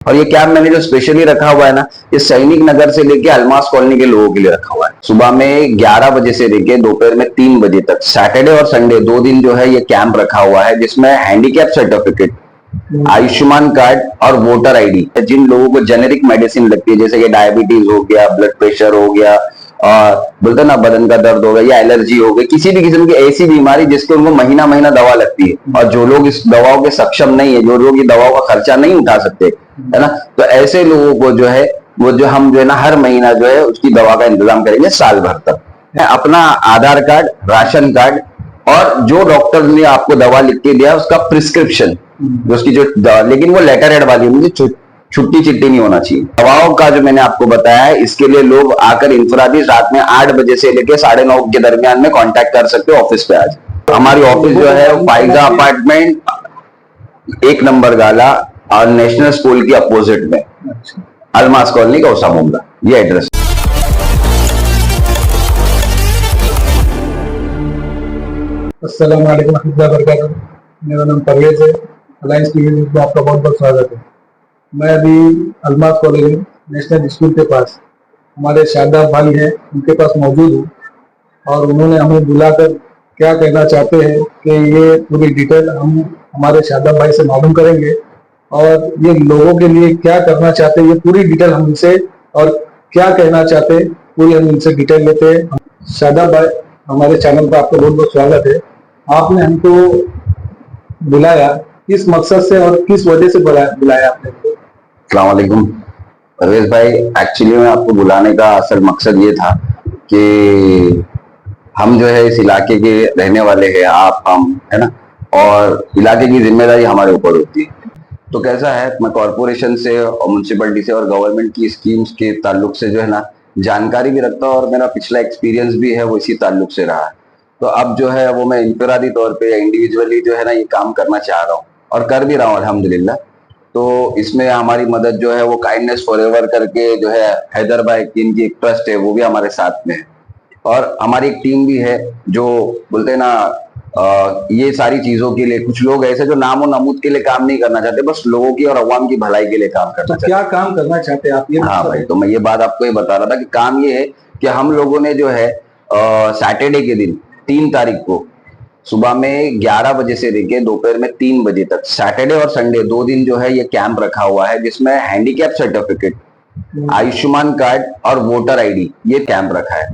और ये कैंप मैंने जो स्पेशली रखा हुआ है ना, ये सैनिक नगर से लेके अलमास कॉलोनी के लोगों के लिए रखा हुआ है। सुबह में 11 बजे से लेके दोपहर में 3 बजे तक, सैटरडे और संडे 2 दिन जो है ये कैंप रखा हुआ है, जिसमें हैंडीकैप सर्टिफिकेट, आयुष्मान कार्ड और वोटर आईडी, जिन लोगों को जेनेरिक मेडिसिन लगती है जैसे कि डायबिटीज हो गया, ब्लड प्रेशर हो गया, और बोलते ना बदन का दर्द हो गया या एलर्जी हो गई, किसी भी किस्म की ऐसी बीमारी जिसके उनको महीना महीना दवा लगती है, और जो लोग इस दवाओं के सक्षम नहीं है, जो लोग ये दवाओं का खर्चा नहीं उठा सकते, है ना, तो ऐसे लोगों को जो है वो जो हम जो है ना हर महीना जो है उसकी दवा का इंतजाम करेंगे साल भर तक। अपना आधार कार्ड, राशन कार्ड, और जो डॉक्टर ने आपको दवा लिख के दिया उसका प्रिस्क्रिप्शन, उसकी जो लेकिन वो लेटर हेड वाली, मुझे छुट्टी चिट्ठी नहीं होना चाहिए। दवाओं का जो मैंने आपको बताया है, इसके लिए लोग आकर इंफरादी रात में 8 बजे से लेकर 9:30 के दरमियान में कांटेक्ट कर सकते हो ऑफिस पे। आज हमारी ऑफिस जो है फाइजा अपार्टमेंट 1 नंबर गाला और नेशनल स्कूल की अपोजिट में, अलमास कॉलोनी का उसा मुमला, ये एड्रेस। अस्सलाम वालेकुम रहमतुल्लाहि व बरकातहू। मेरा नाम परवेज है। अलायंस टीवी न्यूज़ में आपका बहुत बहुत स्वागत है। मैं अभी अलमास कॉलेज नेशनल स्कूल के पास, हमारे शादाब भाई हैं, उनके पास मौजूद हूँ, और उन्होंने हमें बुलाकर क्या कहना चाहते हैं कि ये पूरी डिटेल हम हमारे शादाब भाई से मालूम करेंगे, और ये लोगों के लिए क्या करना चाहते हैं ये पूरी डिटेल हम इनसे, और क्या कहना चाहते हैं पूरी हम इनसे डिटेल लेते हैं। शादाब भाई, हमारे चैनल पर आपका बहुत बहुत स्वागत है। आपने हमको बुलाया किस मकसद से और किस वजह से बुलाया आपने? अस्सलाम वालेकुम परवेज भाई, एक्चुअली में आपको बुलाने का असल मकसद ये था कि हम जो है इस इलाके के रहने वाले हैं, आप हम, है ना, और इलाके की जिम्मेदारी हमारे ऊपर होती है। तो कैसा है, मैं कॉरपोरेशन से और म्यूनसिपैलिटी से और गवर्नमेंट की स्कीम्स के ताल्लुक से जो है ना जानकारी भी रखता हूँ, और मेरा पिछला एक्सपीरियंस भी है वो इसी ताल्लुक से रहा है। तो अब जो है वो मैं इंफरादी तौर पे या इंडिविजुअली जो है ना ये काम करना चाह रहा हूँ, और कर भी रहा हूँ अल्हम्दुलिल्लाह। तो इसमें हमारी मदद जो है वो काइंडनेस फॉरएवर करके जो है हैदर भाई, इनकी एक ट्रस्ट है, वो भी हमारे साथ में है, और हमारी एक टीम भी है जो बोलते हैं ना ये सारी चीजों के लिए। कुछ लोग ऐसे जो नाम और नमूद के लिए काम नहीं करना चाहते, बस लोगों की और अवाम की भलाई के लिए काम करना चाहते। क्या काम करना चाहते हैं आप ये? हाँ भाई, तो मैं ये बात आपको ये बता रहा था कि काम ये है कि हम लोगों ने जो है सैटरडे के दिन 3 तारीख को सुबह में 11 बजे से लेके दोपहर में 3 बजे तक, सैटरडे और संडे 2 दिन जो है ये कैंप रखा हुआ है, जिसमें हैंडीकैप सर्टिफिकेट, आयुष्मान कार्ड और वोटर आईडी, ये कैंप रखा है।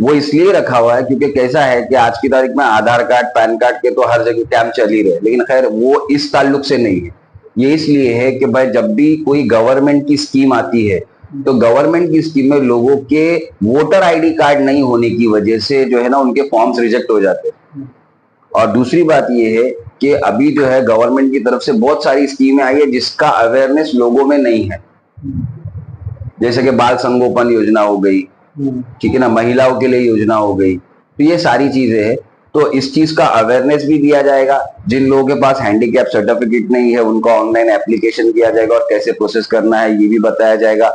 वो इसलिए रखा हुआ है क्योंकि कैसा है कि आज की तारीख में आधार कार्ड, पैन कार्ड के तो हर जगह कैंप चल ही रहे, लेकिन खैर वो इस ताल्लुक से नहीं है। ये इसलिए है कि भाई जब भी कोई गवर्नमेंट की स्कीम आती है, तो गवर्नमेंट की स्कीम में लोगों के वोटर आईडी कार्ड नहीं होने की वजह से जो है ना उनके फॉर्म्स रिजेक्ट हो जाते हैं। और दूसरी बात ये है कि अभी जो है गवर्नमेंट की तरफ से बहुत सारी स्कीमें आई है जिसका अवेयरनेस लोगों में नहीं है, जैसे कि बाल संगोपन योजना हो गई, ठीक है ना, महिलाओं के लिए योजना हो गई, तो ये सारी चीजें हैं। तो इस चीज का अवेयरनेस भी दिया जाएगा। जिन लोगों के पास हैंडीकैप सर्टिफिकेट नहीं है उनका ऑनलाइन एप्लीकेशन किया जाएगा और कैसे प्रोसेस करना है ये भी बताया जाएगा।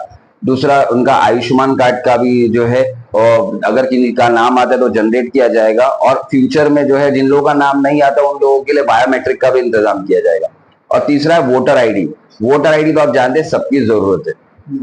दूसरा, उनका आयुष्मान कार्ड का भी जो है, और अगर किसी का नाम आता है तो जनरेट किया जाएगा, और फ्यूचर में जो है जिन लोगों का नाम नहीं आता उन लोगों के लिए बायोमेट्रिक का भी इंतजाम किया जाएगा। और तीसरा है वोटर आईडी। वोटर आईडी तो आप जानते हैं सबकी जरूरत है,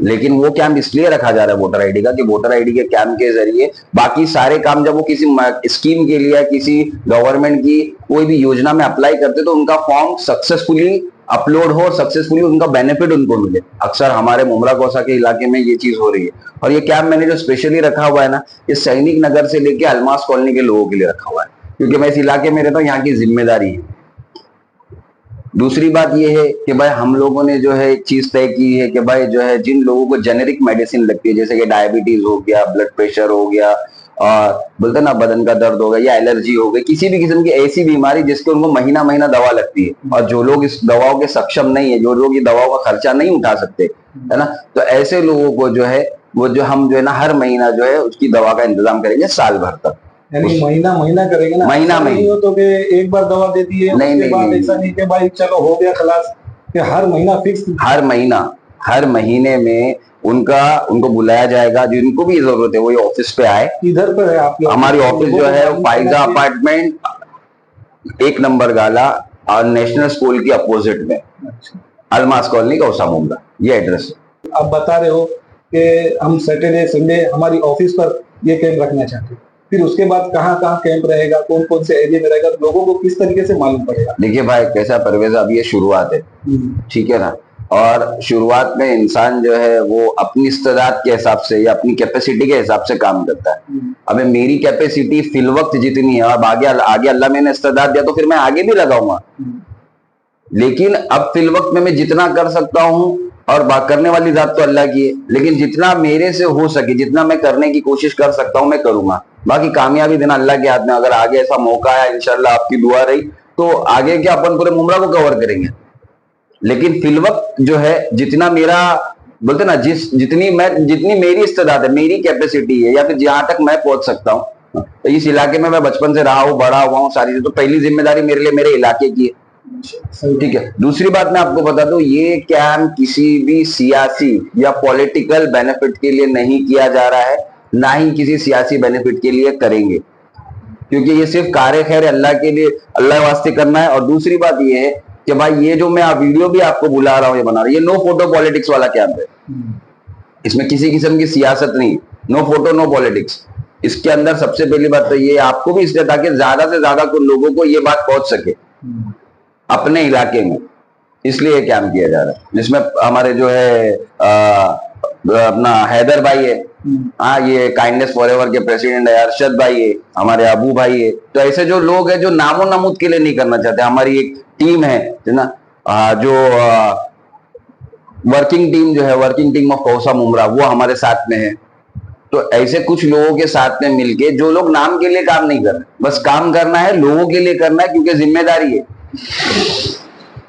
लेकिन वो कैंप इसलिए रखा जा रहा है वोटर आईडी का कि वोटर आईडी के कैंप के जरिए बाकी सारे काम, जब वो किसी स्कीम के लिए, किसी गवर्नमेंट की कोई भी योजना में अप्लाई करते तो उनका फॉर्म सक्सेसफुली अपलोड हो और सक्सेसफुली उनका बेनिफिट उनको मिले। अक्सर हमारे मुमरा कौसा के इलाके में ये चीज हो रही है, और ये कैंप मैंने जो स्पेशली रखा हुआ है ना, ये सैनिक नगर से लेके अलमास कॉलोनी के लोगों के लिए रखा हुआ है, क्योंकि मैं इस इलाके में रहता हूँ, यहाँ की जिम्मेदारी है। दूसरी बात यह है कि भाई हम लोगों ने जो है एक चीज तय की है कि भाई जो है जिन लोगों को जेनेरिक मेडिसिन लगती है जैसे कि डायबिटीज हो गया, ब्लड प्रेशर हो गया, और बोलते ना बदन का दर्द हो गया या एलर्जी हो गई, किसी भी किस्म की ऐसी बीमारी जिसके उनको महीना महीना दवा लगती है, और जो लोग इस दवाओं के सक्षम नहीं है, जो लोग ये दवाओं का खर्चा नहीं उठा सकते, है ना, तो ऐसे लोगों को जो है वो जो हम जो है ना हर महीना जो है उसकी दवा का इंतजाम करेंगे साल भर तक। यानी महीना महीना करेंगे ना? महीना नहीं हो तो कि एक बार दवा दे दी है, उसके बाद ऐसा नहीं कि भाई चलो हो गया खलास, कि हर महीना फिक्स? हर महीने में उनको बुलाया जाएगा, जिनको भी जरूरत है वो ये ऑफिस पे आए। इधर पर है आपकी हमारी ऑफिस जो है फाइजा अपार्टमेंट 1 नंबर गाला और नेशनल स्कूल की अपोजिट में, अलमास कॉलोनी कौसा मुमरा, ये एड्रेस है। आप बता रहे हो कि हम सैटरडे संडे हमारी ऑफिस पर ये कैंप रखना चाहते हैं, फिर उसके बाद कहाँ कहाँ कैंप रहेगा, कौन कौन से एरिया में रहेगा, लोगों को किस तरीके से मालूम पड़ेगा? देखिए भाई कैसा परवेज, अब ये शुरुआत है, ठीक है ना, और शुरुआत में इंसान जो है वो अपनी इस्तेदाद के हिसाब से या अपनी कैपेसिटी के हिसाब से काम करता है। अबे मेरी कैपेसिटी फिल वक्त जितनी है, अब आगे आगे अल्लाह मैंने इस्तेदाद दिया तो फिर मैं आगे भी लगाऊंगा, लेकिन अब फिल वक्त में मैं जितना कर सकता हूं, और करने वाली जात तो अल्लाह की है, लेकिन जितना मेरे से हो सके, जितना मैं करने की कोशिश कर सकता हूं मैं करूंगा। बाकी कामयाबी देना अल्लाह के हाथ में। अगर आगे ऐसा मौका आया, इंशाल्लाह आपकी दुआ रही तो आगे क्या अपन पूरे मुमरा को कवर करेंगे, लेकिन फिल वक्त जो है जितना मेरा बोलते ना, जितनी मेरी इस्तेदाद है, मेरी कैपेसिटी है, या फिर जहां तक मैं पहुंच सकता हूँ, तो इस इलाके में मैं बचपन से रहा हूँ, बड़ा हुआ हूँ, सारी तो पहली जिम्मेदारी मेरे लिए मेरे इलाके की है, ठीक है। दूसरी बात मैं आपको बता दूं, ये कैंप किसी भी सियासी या पॉलिटिकल बेनिफिट के लिए नहीं किया जा रहा है, ना ही किसी सियासी बेनिफिट के लिए करेंगे, क्योंकि ये सिर्फ कार्य खैर अल्लाह के लिए, अल्लाह वास्ते करना है। और दूसरी बात ये है कि भाई ये जो मैं वीडियो भी आपको बुला रहा हूँ, ये बना रहा हूँ, ये नो फोटो पॉलिटिक्स वाला कैंप है। इसमें किसी किस्म की सियासत नहीं, नो फोटो नो पॉलिटिक्स। इसके अंदर सबसे पहली बात तो ये आपको भी इसलिए, ताकि ज्यादा से ज्यादा लोगों को ये बात पहुंच सके अपने इलाके में, इसलिए ये कैंप किया जा रहा है, जिसमें हमारे जो है अपना हैदर भाई है, हाँ, ये काइंडनेस फॉरएवर के प्रेसिडेंट है, अरशद भाई है, हमारे अबू भाई है। तो ऐसे जो लोग हैं जो नामो नमूद के लिए नहीं करना चाहते, हमारी एक टीम है ना, जो वर्किंग टीम जो है, working team of Kausa Mumbra, वो हमारे साथ में है। तो ऐसे कुछ लोगों के साथ में मिलके, जो लोग नाम के लिए काम नहीं कर रहे, बस काम करना है, लोगों के लिए करना है, क्योंकि जिम्मेदारी है।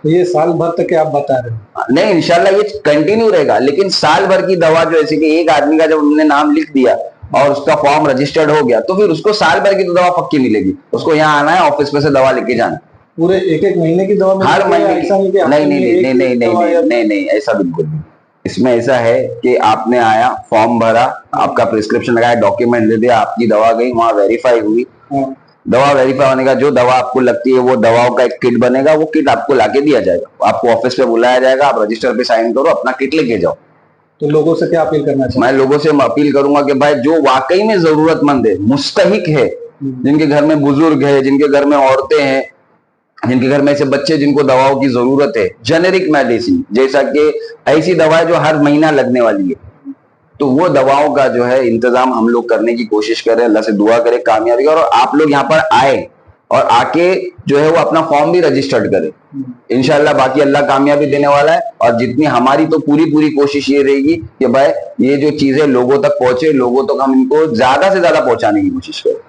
तो ये साल भर तक आप बता रहे हो? नहीं, इंशाल्लाह ये कंटिन्यू रहेगा, लेकिन साल भर की दवा जो, ऐसे कि एक आदमी का जब हमने नाम लिख दिया और उसका फॉर्म रजिस्टर्ड हो गया, तो फिर उसको साल भर की तो दवा पक्की मिलेगी। उसको यहाँ आना है, ऑफिस में से दवा लेके जाना, पूरे एक एक महीने की दवा? हर महीने की? नहीं नहीं नहीं नहीं नहीं नहीं नहीं नहीं, ऐसा बिल्कुल नहीं। इसमें ऐसा है कि आपने आया, फॉर्म भरा, आपका प्रिस्क्रिप्शन लगाया, डॉक्यूमेंट दे दिया, आपकी दवा गई, वहां वेरीफाई हुई, दवा वेरीफाई होने का जो दवा आपको लगती है वो दवाओं का एक किट बनेगा, वो किट आपको लाके दिया जाएगा, आपको ऑफिस पे बुलाया जाएगा, आप रजिस्टर पे साइन करो, अपना किट लेके जाओ। तो लोगों से क्या अपील करना चाहिए? मैं लोगों से अपील करूंगा कि भाई जो वाकई में जरूरतमंद है, मुस्तहिक है, जिनके घर में बुजुर्ग है, जिनके घर में औरतें हैं, जिनके घर में ऐसे बच्चे जिनको दवाओं की जरूरत है, जेनेरिक मेडिसिन, जैसा कि ऐसी दवाएं जो हर महीना लगने वाली है, तो वो दवाओं का जो है इंतजाम हम लोग करने की कोशिश करें। अल्लाह से दुआ करें कामयाबी, और आप लोग यहाँ पर आए और आके जो है वो अपना फॉर्म भी रजिस्टर्ड करें इंशाल्लाह। बाकी अल्लाह कामयाबी देने वाला है, और जितनी हमारी तो पूरी कोशिश ये रहेगी कि भाई ये जो चीजें लोगों तक पहुंचे, लोगों तक हम इनको ज्यादा से ज्यादा पहुंचाने की कोशिश करें।